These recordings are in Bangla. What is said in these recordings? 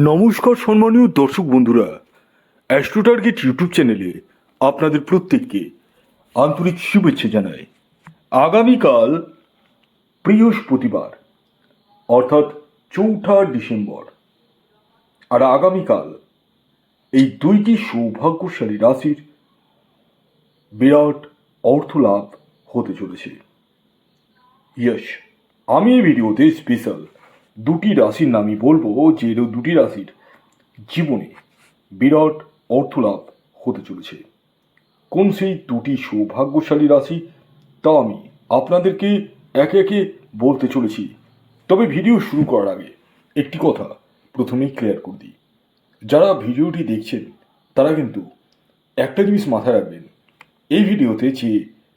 নমস্কার সম্মানীয় দর্শক বন্ধুরা, অ্যাস্ট্রো টার্গেট ইউটিউব চ্যানেলে আপনাদের প্রত্যেককে আন্তরিক শুভেচ্ছা জানাই। আগামীকাল বৃহস্পতিবার অর্থাৎ 4 ডিসেম্বর, আর আগামীকাল এই দুইটি সৌভাগ্যশালী রাশির বিরাট অর্থলাভ হতে চলেছে। ইয়েস, আমি এই ভিডিওতে স্পেশাল দুটি রাশির নামই বলবো, যে দুটি রাশির জীবনে বিরাট অর্থলাভ হতে চলেছে। কোন সেই দুটি সৌভাগ্যশালী রাশি তা আমি আপনাদেরকে একে একে বলতে চলেছি। তবে ভিডিও শুরু করার আগে একটি কথা প্রথমেই ক্লিয়ার করে দিই, যারা ভিডিওটি দেখছেন তারা কিন্তু একটা জিনিস মাথায় রাখবেন, এই ভিডিওতে যে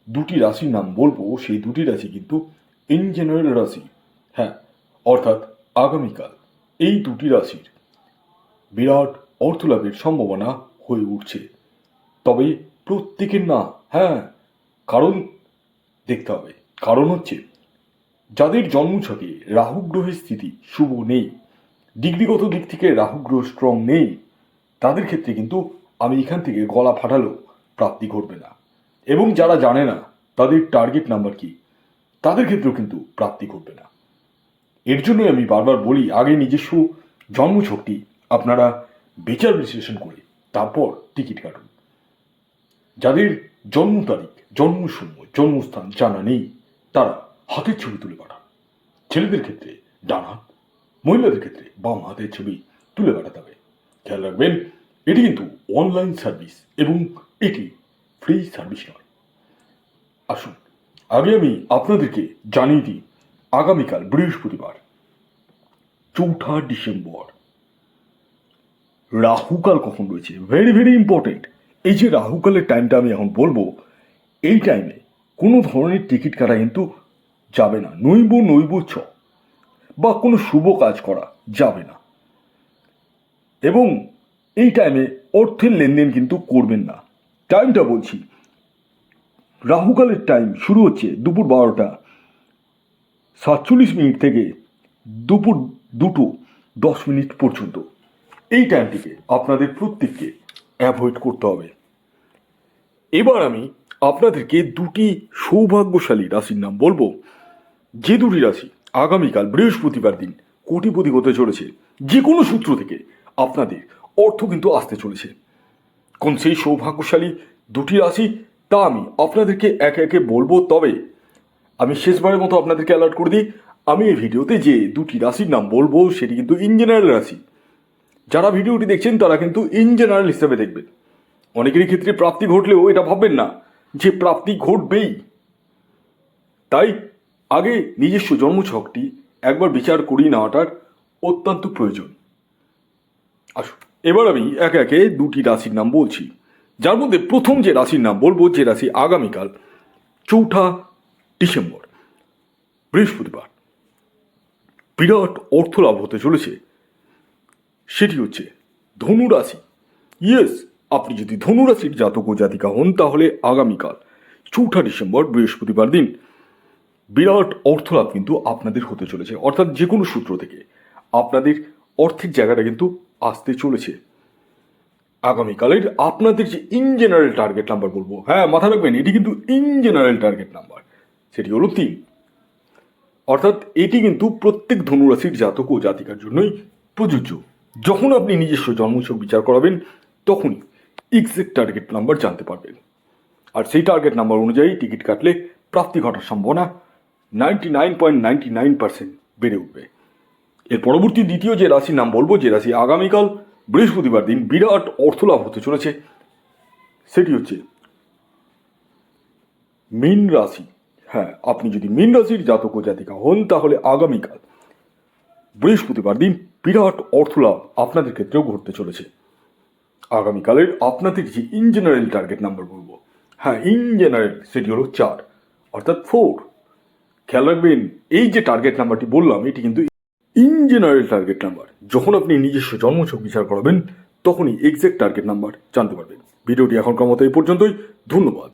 দুটি রাশির নাম বলবো সেই দুটি রাশি কিন্তু ইন জেনারেল রাশি। হ্যাঁ, অর্থাৎ আগামীকাল এই দুটি রাশির বিরাট অর্থলাভের সম্ভাবনা হয়ে উঠছে। তবে প্রত্যেকের না, হ্যাঁ, কারণ দেখতে হবে। কারণ হচ্ছে, যাদের জন্মছকে রাহু গ্রহের স্থিতি শুভ নেই, ডিগ্রিগত দিক থেকে রাহু গ্রহ স্ট্রং নেই, তাদের ক্ষেত্রে কিন্তু আমি এখান থেকে গলা ফাটালেও প্রাপ্তি ঘটবে না। এবং যারা জানে না তাদের টার্গেট নাম্বার কি, তাদের ক্ষেত্রেও কিন্তু প্রাপ্তি ঘটবে না। এর জন্যই আমি বারবার বলি, আগে নিজস্ব জন্মছকটি আপনারা বিচার বিশ্লেষণ করে তারপর টিকিট কাটুন। যাদের জন্ম তারিখ, জন্ম সময়, জন্মস্থান জানা নেই, তারা হাতের ছবি তুলে পাঠান। ছেলেদের ক্ষেত্রে ডান হাত, মহিলাদের ক্ষেত্রে বাম হাতের ছবি তুলে পাঠাতে হবে। খেয়াল রাখবেন, এটি কিন্তু অনলাইন সার্ভিস এবং এটি ফ্রি সার্ভিস নয়। আসুন আগে আমি আপনাদেরকে জানিয়ে দিই, আগামীকাল বৃহস্পতিবার 4 ডিসেম্বর রাহুকাল কখন রয়েছে। Very very important. এই যে রাহুকালের টাইমটা আমি এখন বলবো, এই টাইমে কোনো ধরনের টিকিট কাটা কিন্তু যাবে না, নৈব ছ বা কোনো শুভ কাজ করা যাবে না। এবং এই টাইমে অর্থের লেনদেন কিন্তু করবেন না। টাইমটা বলছি, রাহুকালের টাইম শুরু হচ্ছে দুপুর 12:47 থেকে দুপুর 2:10 পর্যন্ত। এই টাইমটিকে আপনাদের প্রত্যেককে অ্যাভয়েড করতে হবে। এবার আমি আপনাদেরকে দুটি সৌভাগ্যশালী রাশির নাম বলবো, যে দুটি রাশি আগামীকাল বৃহস্পতিবার দিন কোটিপতি হতে চলেছে। যে কোনো সূত্র থেকে আপনাদের অর্থ কিন্তু আসতে চলেছে। কোন সেই সৌভাগ্যশালী দুটি রাশি তা আমি আপনাদেরকে একে একে বলবো। তবে আমি শেষবারের মতো আপনাদেরকে অ্যালার্ট করে দিই, আমি এই ভিডিওতে যে দুটি রাশির নাম বলবো সেটি কিন্তু ইন জেনারেল রাশি। যারা ভিডিওটি দেখছেন তারা কিন্তু ইন জেনারেল হিসেবে দেখবেন। অনেকেরই ক্ষেত্রে প্রাপ্তি ঘটলেও এটা ভাববেন না যে প্রাপ্তি ঘটবেই। তাই আগে নিজস্ব জন্মছকটি একবার বিচার করিয়ে নেওয়াটার অত্যন্ত প্রয়োজন। আসুন এবার আমি একে একে দুটি রাশির নাম বলছি, যার মধ্যে প্রথম যে রাশির নাম বলবো, যে রাশি আগামীকাল 4 ডিসেম্বর বৃহস্পতিবার বিরাট অর্থলাভ হতে চলেছে, সেটি হচ্ছে ধনু রাশি। ইয়েস, আপনি যদি ধনু রাশির জাতক ও জাতিকা হন তাহলে আগামীকাল 4 ডিসেম্বর বৃহস্পতিবার দিন বিরাট অর্থলাভ কিন্তু আপনাদের হতে চলেছে। অর্থাৎ যে কোনো সূত্র থেকে আপনাদের অর্থের জায়গাটা কিন্তু আসতে চলেছে। আগামীকালের আপনাদের যে ইন জেনারেল টার্গেট নাম্বার বলবো, হ্যাঁ মাথা রাখবেন, এটি কিন্তু ইন জেনারেল টার্গেট নাম্বার, সেটি হলো 3। অর্থাৎ এটি কিন্তু প্রত্যেক ধনুরাশির জাতক ও জাতিকার জন্যই প্রযোজ্য। যখন আপনি নিজস্ব জন্মছক বিচার করাবেন তখনই এক্সাক্ট টার্গেট নাম্বার জানতে পারবেন। আর সেই টার্গেট নাম্বার অনুযায়ী টিকিট কাটলে প্রাপ্তি ঘটার সম্ভাবনা 99.99% বেড়ে উঠবে। এর পরবর্তী দ্বিতীয় যে রাশির নাম বলবো, যে রাশি আগামীকাল বৃহস্পতিবার দিন বিরাট অর্থলাভ হতে চলেছে, সেটি হচ্ছে মীন রাশি। হ্যাঁ, আপনি যদি মীন রাশির জাতক ও জাতিকা হন তাহলে আগামীকাল বৃহস্পতিবার দিন বিরাট অর্থলাভ আপনাদের ক্ষেত্রেও ঘটতে চলেছে। আগামীকালের আপনাদের যে ইন জেনারেল টার্গেট নাম্বার বলবো, হ্যাঁ ইন জেনারেল, সেটি হলো 4 অর্থাৎ 4। খেয়াল রাখবেন, এই যে টার্গেট নাম্বারটি বললাম এটি কিন্তু ইন জেনারেল টার্গেট নাম্বার। যখন আপনি নিজস্ব জন্মছক বিচার করাবেন তখনই এক্সাক্ট টার্গেট নাম্বার জানতে পারবেন। ভিডিওটি এখনকার মতো এই পর্যন্তই। ধন্যবাদ।